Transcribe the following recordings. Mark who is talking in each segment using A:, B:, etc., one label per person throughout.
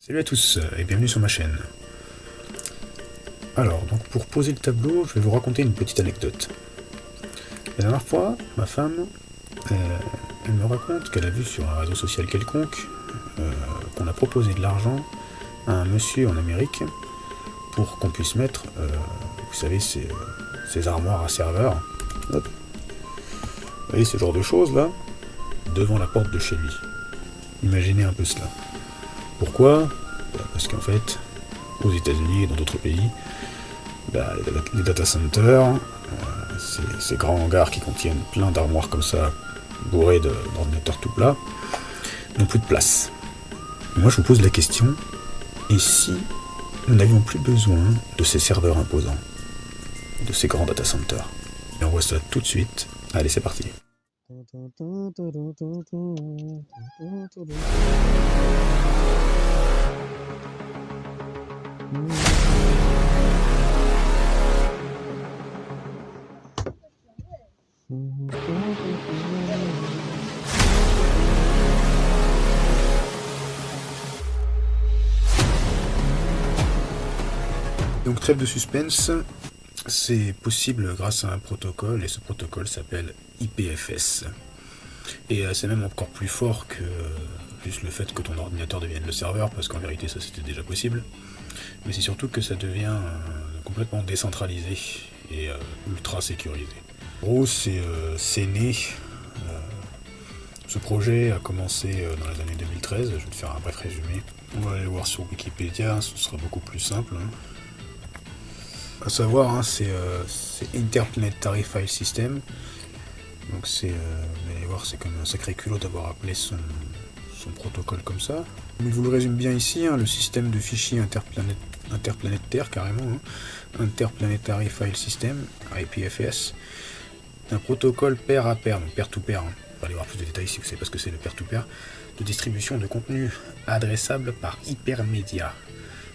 A: Salut à tous et bienvenue sur ma chaîne. Alors, donc pour poser le tableau, je vais vous raconter une petite anecdote. La dernière fois, ma femme, elle me raconte qu'elle a vu sur un réseau social quelconque qu'on a proposé de l'argent à un monsieur en Amérique pour qu'on puisse mettre, vous savez, ces armoires à serveurs. Hop. Vous voyez ce genre de choses là, devant la porte de chez lui. Imaginez un peu cela. Pourquoi ? Parce qu'en fait, aux États-Unis et dans d'autres pays, les data centers, ces grands hangars qui contiennent plein d'armoires comme ça, bourrées d'ordinateurs tout plats, n'ont plus de place. Et moi je vous pose la question, et si nous n'avions plus besoin de ces serveurs imposants, de ces grands data centers? Et on voit ça tout de suite. Allez, c'est parti. Donc trêve de suspense, c'est possible grâce à un protocole, et ce protocole s'appelle IPFS. Et c'est même encore plus fort que juste le fait que ton ordinateur devienne le serveur, parce qu'en vérité ça c'était déjà possible. Mais c'est surtout que ça devient complètement décentralisé et ultra sécurisé. En gros, c'est né. Ce projet a commencé dans les années 2013. Je vais te faire un bref résumé. On va aller voir sur Wikipédia, ce sera beaucoup plus simple. À savoir, c'est Interplanetary File System. Donc vous allez voir, c'est comme un sacré culot d'avoir appelé son protocole comme ça. Mais je vous le résume bien ici, le système de fichiers interplanétaire carrément, Interplanetary File System, IPFS, un protocole pair à pair, donc pair-to-pair. On va aller voir plus de détails si vous savez pas ce que c'est le pair-to-pair, de distribution de contenu adressable par hypermédia.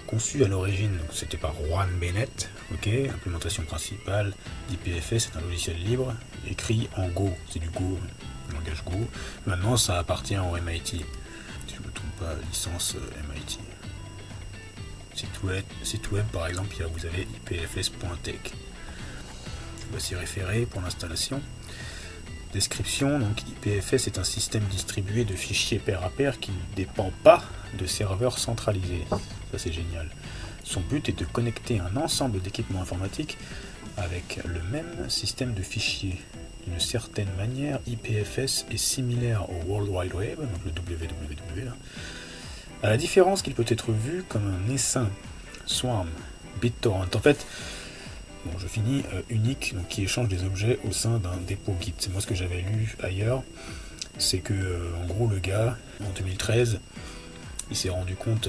A: Conçu à l'origine, c'était par Juan Bennett, implémentation principale d'IPFS, c'est un logiciel libre, écrit en Go, c'est du Go, langage Go. Maintenant ça appartient au MIT, si je ne me trompe pas, licence MIT. Site web par exemple, vous avez ipfs.tech. On va s'y référer pour l'installation. Description, donc IPFS est un système distribué de fichiers pair à pair qui ne dépend pas de serveurs centralisés. Ça c'est génial. Son but est de connecter un ensemble d'équipements informatiques avec le même système de fichiers. D'une certaine manière, IPFS est similaire au World Wide Web, donc le www, à la différence qu'il peut être vu comme un essaim, Swarm, BitTorrent. En fait, je finis, unique, donc qui échange des objets au sein d'un dépôt Git. Moi ce que j'avais lu ailleurs, c'est que en gros le gars, en 2013, il s'est rendu compte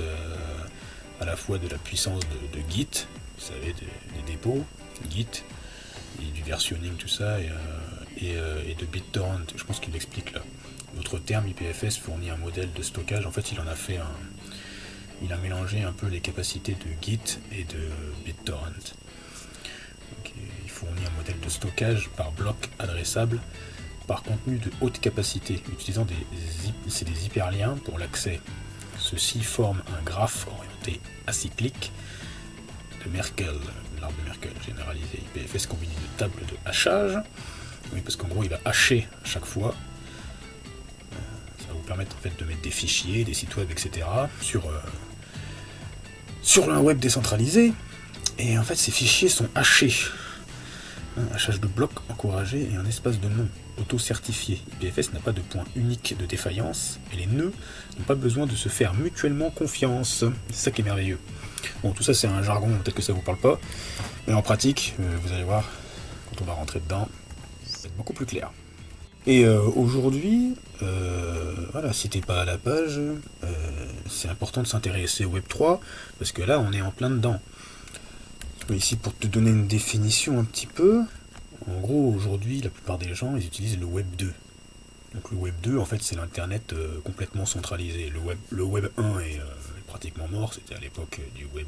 A: à la fois de la puissance de Git, vous savez, des dépôts, Git, et du versionning, tout ça, et de BitTorrent, je pense qu'il l'explique là. D'autres termes, IPFS fournit un modèle de stockage, en fait il a mélangé un peu les capacités de Git et de BitTorrent. Donc, il fournit un modèle de stockage par bloc adressable par contenu de haute capacité, utilisant des hyperliens pour l'accès. Ceux-ci forment un graphe orienté acyclique de Merkle, l'arbre de Merkle généralisé. IPFS combiné de tables de hachage, parce qu'en gros il va hacher à chaque fois. Ça va vous permettre en fait de mettre des fichiers, des sites web, etc. sur un web décentralisé. Et en fait ces fichiers sont hachés. Hachage de blocs encouragé et un espace de nom auto-certifié. IPFS n'a pas de point unique de défaillance et les nœuds n'ont pas besoin de se faire mutuellement confiance. C'est ça qui est merveilleux. Bon, tout ça c'est un jargon, peut-être que ça vous parle pas, mais en pratique, vous allez voir, quand on va rentrer dedans, ça va être beaucoup plus clair. Et aujourd'hui, si t'es pas à la page, c'est important de s'intéresser au Web3, parce que là on est en plein dedans. Ici pour te donner une définition un petit peu, en gros aujourd'hui la plupart des gens ils utilisent le Web 2. Donc le Web 2 en fait c'est l'internet complètement centralisé. Le Web 1 est pratiquement mort, c'était à l'époque du web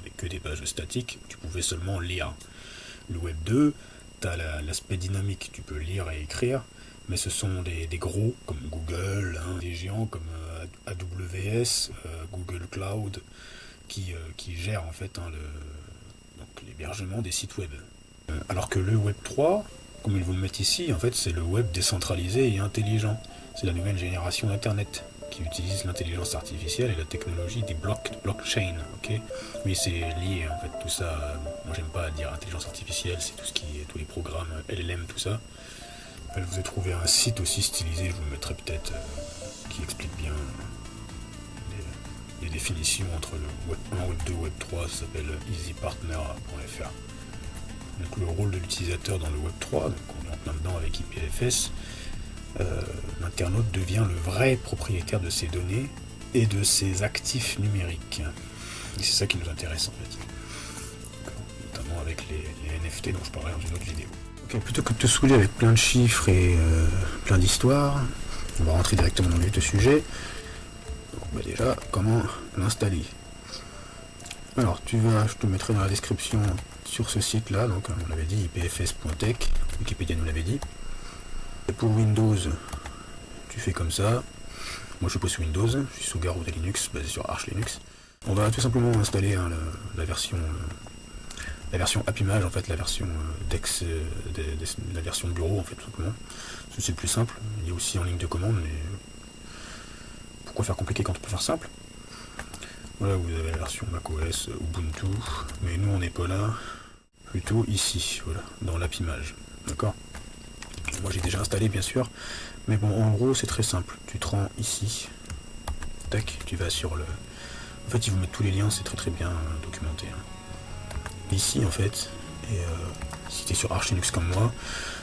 A: avec que des pages statiques, tu pouvais seulement lire. Le Web 2, tu as l'aspect dynamique, tu peux lire et écrire, mais ce sont des gros comme Google, des géants comme AWS, Google Cloud, qui gère en fait donc l'hébergement des sites web. Alors que le Web 3, comme ils vous le mettent ici, en fait c'est le web décentralisé et intelligent. C'est la nouvelle génération d'Internet qui utilise l'intelligence artificielle et la technologie des blockchain. Ok, oui, c'est lié en fait tout ça. Moi j'aime pas dire intelligence artificielle, c'est tout ce qui est tous les programmes LLM, tout ça. Je vous ai trouvé un site aussi stylisé, je vous le mettrai peut-être, qui explique bien les définitions entre le Web 1, Web 2, Web 3, ça s'appelle easypartner.fr. Donc le rôle de l'utilisateur dans le Web 3, donc on est en plein dedans avec IPFS, l'internaute devient le vrai propriétaire de ses données et de ses actifs numériques. Et c'est ça qui nous intéresse en fait. Notamment avec les NFT dont je parlerai dans une autre vidéo. Ok, plutôt que de te saouler avec plein de chiffres et plein d'histoires, on va rentrer directement dans le vif du sujet. Donc, déjà, comment l'installer? Alors, je te mettrai dans la description sur ce site-là, donc on l'avait dit, ipfs.tech, Wikipédia nous l'avait dit. Et pour Windows, tu fais comme ça. Moi je suis pas sous Windows, je suis sous Garuda Linux, basé sur Arch Linux. On va tout simplement installer la version AppImage, en fait, la version la version bureau, en fait, tout simplement. C'est le plus simple. Il y a aussi en ligne de commande, mais pourquoi faire compliqué quand on peut faire simple? Voilà, vous avez la version macOS, Ubuntu, mais nous on n'est pas là, plutôt ici, voilà, dans l'AppImage, d'accord? Moi j'ai déjà installé bien sûr, mais bon, en gros c'est très simple. Tu te rends ici, tac, tu vas sur le... En fait ils vous mettent tous les liens, c'est très très bien documenté. Ici en fait, et si tu es sur Arch Linux comme moi,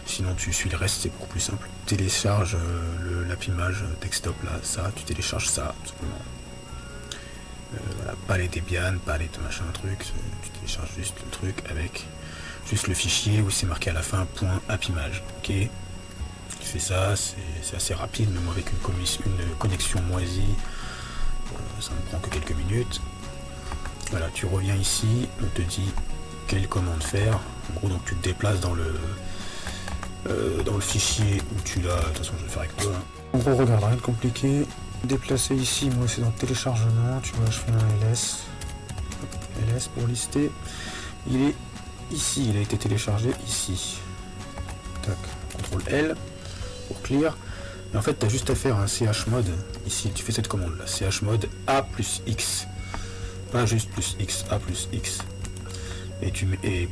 A: sinon tu suis le reste, c'est beaucoup plus simple. Télécharge l'AppImage desktop là, ça, tu télécharges ça, tout simplement. Voilà, pas les Debian, pas les machin truc, tu télécharges juste le truc avec juste le fichier où c'est marqué à la fin .appimage, ok. Tu fais ça, c'est assez rapide, même avec une connexion moisie, ça ne prend que quelques minutes. Voilà, tu reviens ici, on te dit quelle commande faire. En gros, donc tu te déplaces dans le fichier où tu l'as. De toute façon, je vais le faire avec toi. En gros, regarde, rien de compliqué. Déplacer ici, moi c'est dans le téléchargement. Tu vois, je fais un ls pour lister. Il est ici, il a été téléchargé ici. Tac, CTRL L pour clear. Et en fait, tu as juste à faire un chmod ici. Tu fais cette commande là, chmod a plus x. Pas juste plus x, a plus x. Et tu mets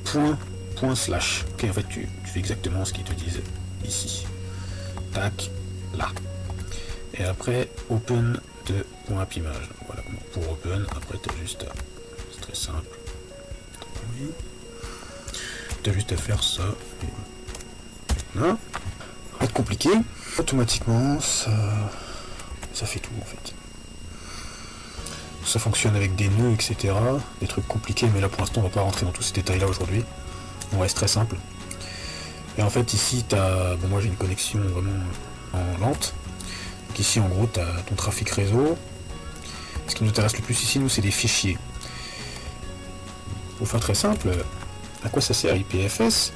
A: point slash. Ok, en fait, tu fais exactement ce qu'ils te disent ici. Tac, là. Et après, open de .appimage. Voilà, pour open, après, tu as juste à... C'est très simple. Oui. Tu as juste à faire ça. Voilà. Rien de compliqué. Automatiquement, ça fait tout, en fait. Ça fonctionne avec des nœuds, etc. Des trucs compliqués, mais là, pour l'instant, on va pas rentrer dans tous ces détails-là aujourd'hui. On reste très simple. Et en fait, ici, bon, moi, j'ai une connexion vraiment en lente. Donc ici, en gros, tu as ton trafic réseau. Ce qui nous intéresse le plus ici, nous, c'est des fichiers. Pour faire très simple, à quoi ça sert IPFS?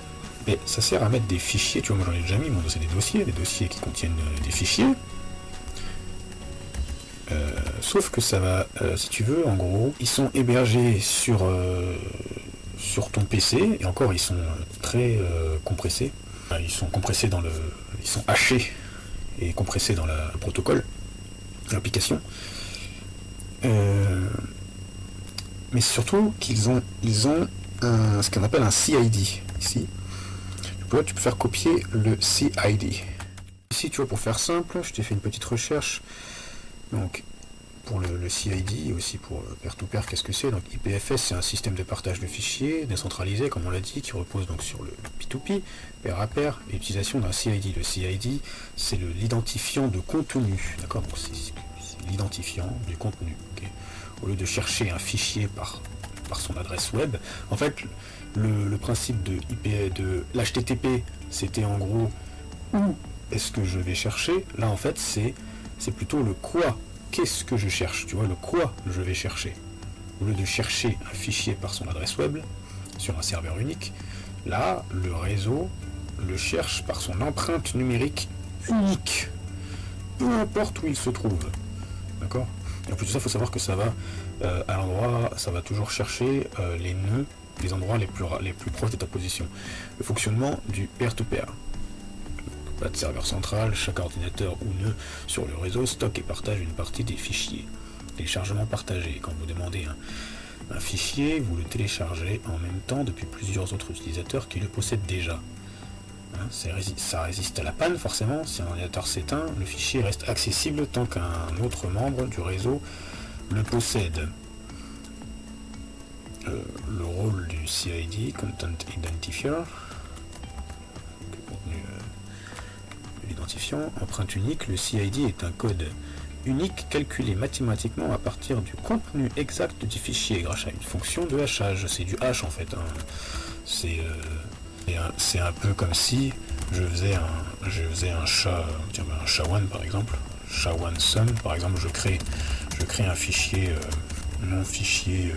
A: Mais ça sert à mettre des fichiers, tu vois, moi j'en ai déjà mis, c'est des dossiers qui contiennent des fichiers. Sauf que ça va, si tu veux, en gros, ils sont hébergés sur ton PC, et encore, ils sont très compressés. Ils sont compressés ils sont hachés et compressés dans le protocole, l'application. Mais surtout qu'ils ont ce qu'on appelle un CID ici. Tu peux faire copier le CID. Ici, tu vois, pour faire simple, je t'ai fait une petite recherche. Donc, pour le CID, aussi pour peer-to-peer, qu'est-ce que c'est? Donc, IPFS, c'est un système de partage de fichiers décentralisé, comme on l'a dit, qui repose donc sur le P2P, pair à pair, et l'utilisation d'un CID. Le CID, c'est l'identifiant de contenu. D'accord? Donc, c'est l'identifiant du contenu. Okay. Au lieu de chercher un fichier par son adresse web, en fait, le principe de l'HTTP, c'était en gros où est-ce que je vais chercher. Là, en fait, c'est plutôt le quoi. Qu'est-ce que je cherche? Tu vois, le quoi je vais chercher. Au lieu de chercher un fichier par son adresse web sur un serveur unique, là, le réseau le cherche par son empreinte numérique unique. Peu importe où il se trouve. D'accord? Et en plus de ça, il faut savoir que ça va à l'endroit, ça va toujours chercher les nœuds, les endroits les plus proches de ta position. Le fonctionnement du peer-to-peer. Pas de serveur central, chaque ordinateur ou nœud sur le réseau stocke et partage une partie des fichiers. Téléchargement partagé. Quand vous demandez un fichier, vous le téléchargez en même temps depuis plusieurs autres utilisateurs qui le possèdent déjà. Hein, ça résiste à la panne forcément. Si un ordinateur s'éteint, le fichier reste accessible tant qu'un autre membre du réseau le possède. Le rôle du CID, Content Identifier, contenu de l'identifiant, empreinte unique. Le CID est un code unique calculé mathématiquement à partir du contenu exact du fichier grâce à une fonction de hachage. C'est du hash en fait. Hein. C'est un peu comme si je faisais un SHA-1 par exemple, SHA-1 sum par exemple. Je crée un fichier, mon fichier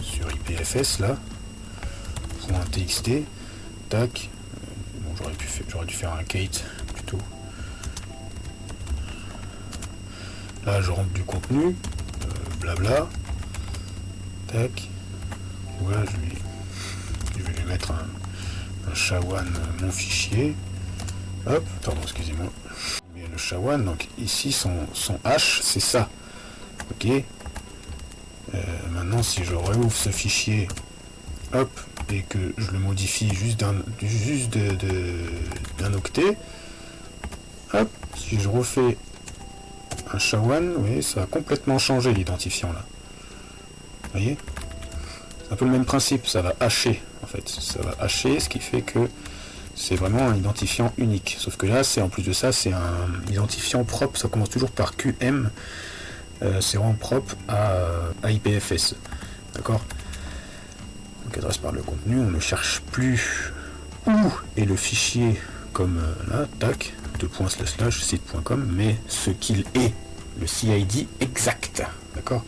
A: sur IPFS là, .txt, tac. Bon, j'aurais dû faire un Kate plutôt. Là, je rentre du contenu, blabla, tac. Voilà, je vais lui mettre un SHA-1, mon fichier. Hop, pardon, excusez-moi. Mais le SHA-1, donc ici, son hash, c'est ça. Ok. Maintenant, si je rouvre ce fichier, hop, et que je le modifie juste d'un octet, hop, si je refais un SHA-1, vous voyez, ça a complètement changé l'identifiant là. Vous voyez, c'est un peu le même principe, ça va hacher en fait, ça va hacher, ce qui fait que c'est vraiment un identifiant unique. Sauf que là, en plus de ça, c'est un identifiant propre, ça commence toujours par QM, c'est vraiment propre à IPFS. D'accord? Donc adresse par le contenu, on ne cherche plus où est le fichier comme là, tac, site.com, mais ce qu'il est, le CID exact, d'accord.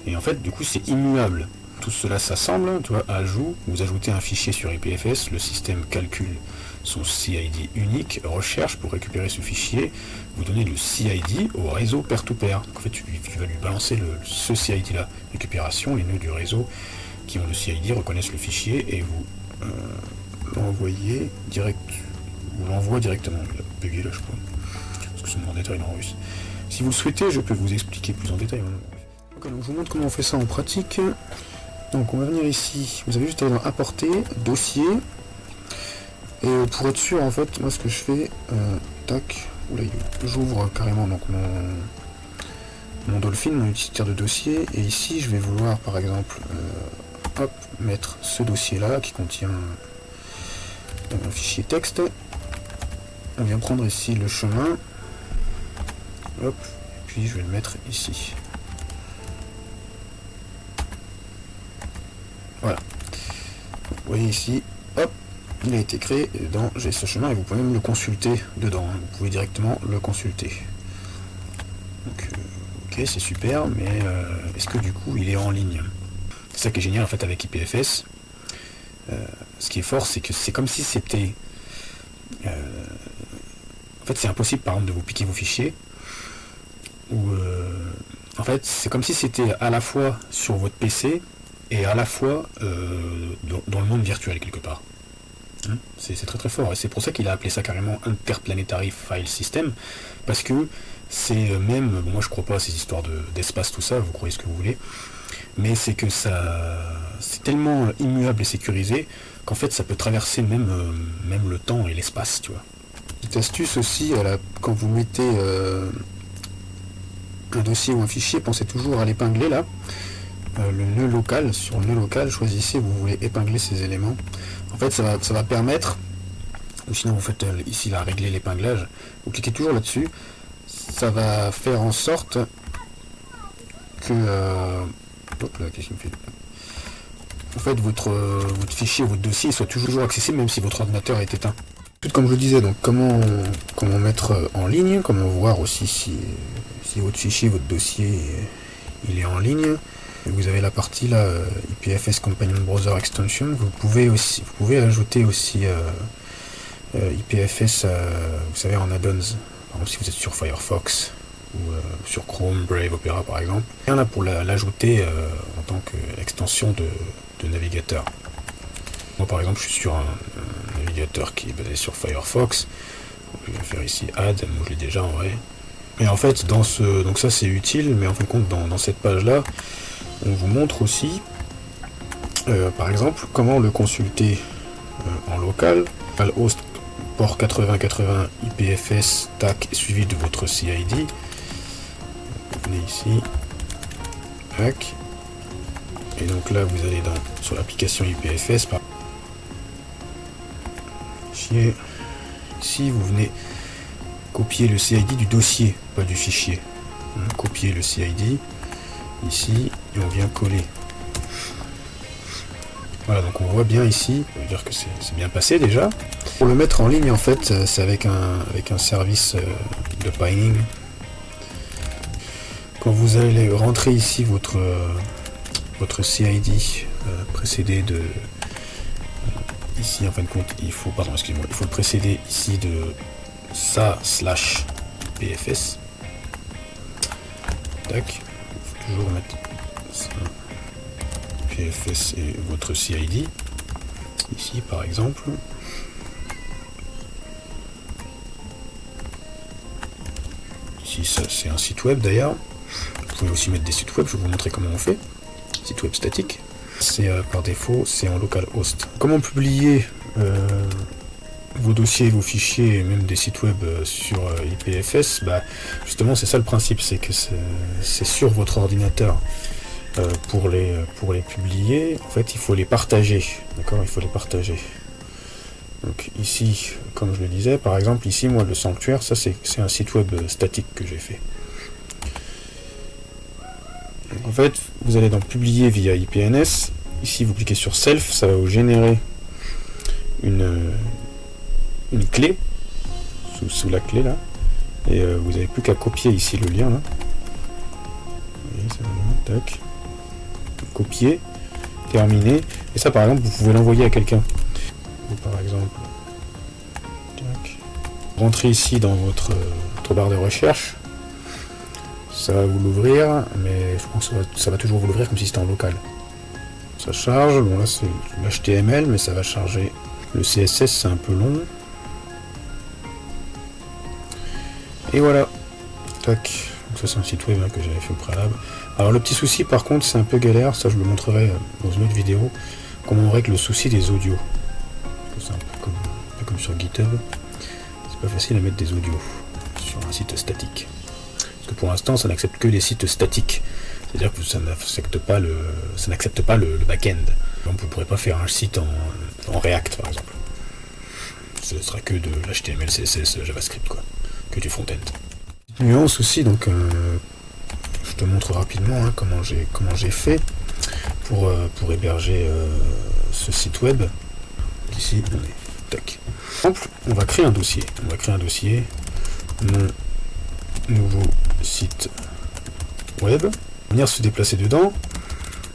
A: Et en fait, du coup, c'est immuable. Tout cela s'assemble, tu vois, ajout, vous ajoutez un fichier sur IPFS, le système calcule son CID unique, recherche pour récupérer ce fichier, vous donnez le CID au réseau peer-to-peer. Donc en fait, tu vas lui balancer ce CID là, récupération, les nœuds du réseau qui ont le CID reconnaissent le fichier et vous l'envoyez direct. Vous l'envoie directement. Il a bugué là, je crois. Parce que c'est mon détail en russe. Si vous le souhaitez, je peux vous expliquer plus en détail. Ok, donc je vous montre comment on fait ça en pratique. Donc on va venir ici. Vous avez juste à aller dans Apporter, Dossier. Et pour être sûr, en fait, moi ce que je fais, tac, j'ouvre carrément donc mon Dolphin, mon utilitaire de dossier. Et ici, je vais vouloir, par exemple, hop, mettre ce dossier-là qui contient un fichier texte. On vient prendre ici le chemin, hop, et puis je vais le mettre ici. Voilà. Vous voyez ici, hop, il a été créé dans j'ai ce chemin et vous pouvez même le consulter dedans. Hein, vous pouvez directement le consulter. Donc, ok, c'est super, mais est-ce que du coup il est en ligne? C'est ça qui est génial en fait avec IPFS. Ce qui est fort, c'est que c'est comme si c'était... en fait, c'est impossible, par exemple, de vous piquer vos fichiers. Ou en fait, c'est comme si c'était à la fois sur votre PC et à la fois dans le monde virtuel quelque part. Hein, c'est très très fort. Et c'est pour ça qu'il a appelé ça carrément Interplanetary File System. Parce que c'est même... Bon, moi je crois pas à ces histoires d'espace, tout ça, vous croyez ce que vous voulez. Mais c'est que ça... C'est tellement immuable et sécurisé qu'en fait ça peut traverser même le temps et l'espace, tu vois. Petite astuce aussi, quand vous mettez un dossier ou un fichier, pensez toujours à l'épingler là. Le nœud local, sur le nœud local, choisissez où vous voulez épingler ces éléments. En fait, ça va permettre, ou sinon vous faites ici là, régler l'épinglage, vous cliquez toujours là-dessus, ça va faire en sorte que... hop là, qu'est-ce qu'il me fait ? En fait, votre fichier, votre dossier soit toujours accessible même si votre ordinateur est éteint. Comme je le disais, donc comment mettre en ligne, comment voir aussi si votre fichier, votre dossier, il est en ligne. Vous avez la partie là, IPFS Companion Browser Extension. Vous pouvez ajouter aussi IPFS, vous savez, en add-ons. Par exemple, si vous êtes sur Firefox, ou sur Chrome, Brave, Opera par exemple. Et on a pour l'ajouter en tant qu'extension de navigateur. Moi par exemple je suis sur un navigateur qui est basé sur Firefox. Je vais faire ici Add, moi je l'ai déjà en vrai. Et en fait donc ça c'est utile, mais en fin de compte dans cette page là, on vous montre aussi par exemple comment le consulter en local. Host port 8080 IPFS tac suivi de votre CID. Vous venez ici, tac, et donc là vous allez sur l'application IPFS par fichier. Ici vous venez copier le CID du dossier, pas du fichier. Copier le CID ici et on vient coller. Voilà, donc on voit bien ici, ça veut dire que c'est bien passé déjà. Pour le mettre en ligne en fait, c'est avec un service de pining. Quand vous allez rentrer ici votre CID précédé de ici en fin de compte il faut le précéder ici de ça/PFS. Tac, il faut toujours mettre ça. PFS et votre CID ici par exemple. Ici ça c'est un site web d'ailleurs. Vous pouvez aussi mettre des sites web, je vais vous montrer comment on fait. Site web statique. C'est par défaut c'est en localhost. Comment publier vos dossiers, vos fichiers et même des sites web sur IPFS? Justement c'est ça le principe, c'est que c'est sur votre ordinateur. Pour les publier, en fait il faut les partager, d'accord, il faut les partager. Donc ici, comme je le disais, par exemple ici moi le sanctuaire, ça c'est un site web statique que j'ai fait. Donc, en fait vous allez donc publier via IPNS, ici vous cliquez sur self, ça va vous générer une clé sous la clé là, et vous n'avez plus qu'à copier ici le lien là. Vous voyez, ça va bien, tac. Copier, terminer, et ça par exemple vous pouvez l'envoyer à quelqu'un. Par exemple, tac. Rentrez ici dans votre barre de recherche, ça va vous l'ouvrir, mais je pense que ça va toujours vous l'ouvrir comme si c'était en local. Ça charge, bon là c'est l'HTML, mais ça va charger. Le CSS c'est un peu long. Et voilà, tac. Donc ça c'est un site web que j'avais fait au préalable. Alors le petit souci par contre c'est un peu galère, ça je le montrerai dans une autre vidéo, comment on règle le souci des audios. C'est un peu comme sur GitHub, c'est pas facile à mettre des audios sur un site statique. Parce que pour l'instant ça n'accepte que les sites statiques, c'est-à-dire que ça n'accepte pas le back-end. Donc vous ne pourrez pas faire un site en React par exemple. Ce sera que de l'HTML, CSS, JavaScript quoi, que du front-end. Nuance aussi, donc je te montre rapidement comment j'ai fait pour héberger ce site web. Ici, tac. On va créer un dossier. Mon nouveau site web. On va venir se déplacer dedans.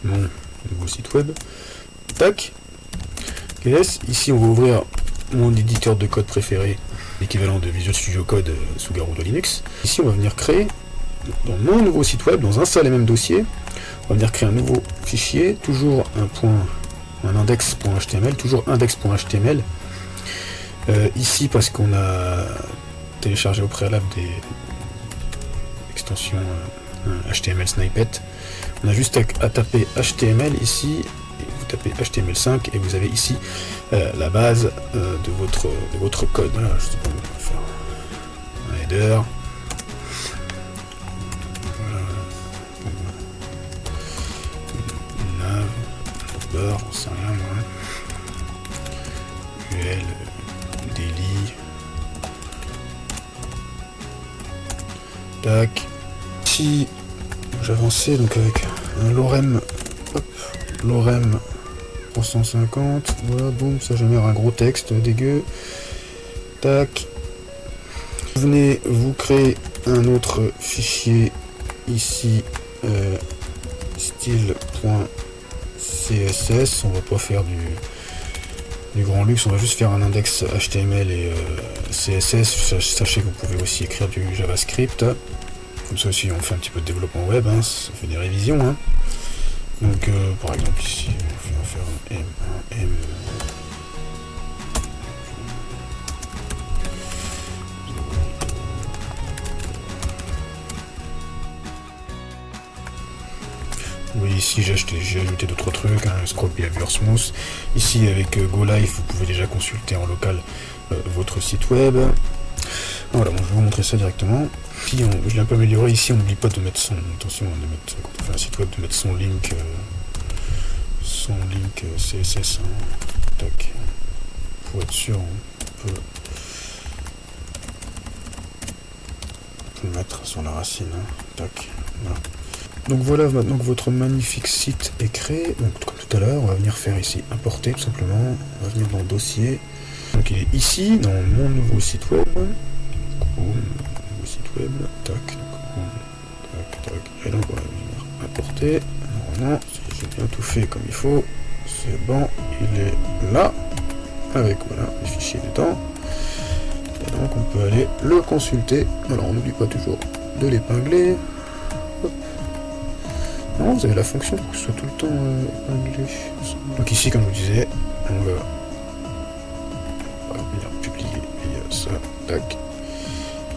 A: Mon nouveau site web. Tac. Ici, on va ouvrir mon éditeur de code préféré, l'équivalent de Visual Studio Code sous Garou de Linux. Ici, on va venir créer dans mon nouveau site web, dans un seul et même dossier, on va venir créer un nouveau fichier, toujours un index.html, toujours index.html. Ici, parce qu'on a téléchargé au préalable des extensions HTML Snippet, on a juste à taper HTML ici. Vous tapez HTML5 et vous avez ici la base de votre code. Voilà, je sais pas, on va faire un header. Une nav, un hopper, on sait rien moi. UL, daily. Tac. Si j'avançais donc avec un lorem, lorem 350, voilà, boum, ça génère un gros texte dégueu. Tac. Vous venez vous créer un autre fichier ici, style.css. On va pas faire du grand luxe, on va juste faire un index HTML et CSS. Sachez que vous pouvez aussi écrire du JavaScript. comme ça aussi on fait un petit peu de développement web, hein, ça fait des révisions. Hein. Donc par exemple ici, on va faire un M, un M. Oui, ici j'ai ajouté d'autres trucs, hein, Scroll Behavior Smooth. Ici avec GoLive, vous pouvez déjà consulter en local votre site web. Voilà, bon, je vais vous montrer ça directement. Puis je l'ai un peu amélioré ici, on n'oublie pas de mettre son. Attention, quand on fait un site web, de mettre son link CSS. Hein, tac. Pour être sûr, on peut le mettre sur la racine. Hein, tac. Voilà. Donc voilà, maintenant que votre magnifique site est créé, donc comme tout à l'heure, on va venir faire ici importer tout simplement, on va venir dans le dossier. Donc il est ici, dans mon nouveau site web. Nouveau site web, tac, tac, et donc on va venir importer. Normalement, si j'ai bien tout fait comme il faut, c'est bon, il est là, avec voilà, les fichiers dedans. Et donc on peut aller le consulter. Alors on n'oublie pas toujours de l'épingler. Non, vous avez la fonction pour que ce soit tout le temps épinglé. Donc ici, comme je vous disais, on va venir publier via ça, tac.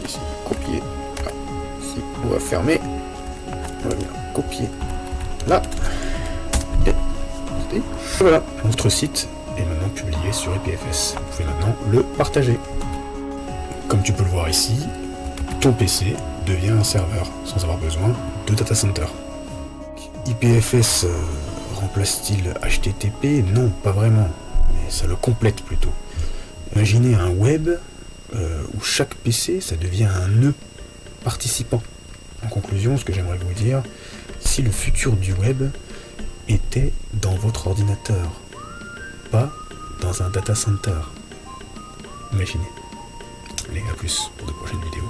A: Ici, copier. Ah, ici, on va fermer. On va venir copier là. Et voilà, notre site est maintenant publié sur IPFS. Vous pouvez maintenant le partager. Comme tu peux le voir ici, ton PC devient un serveur sans avoir besoin de data center. IPFS remplace-t-il HTTP? Non, pas vraiment, mais ça le complète plutôt. Imaginez un web où chaque PC, ça devient un nœud participant. En conclusion, ce que j'aimerais vous dire, si le futur du web était dans votre ordinateur, pas dans un data center. Imaginez. Allez, à plus pour de prochaines vidéos.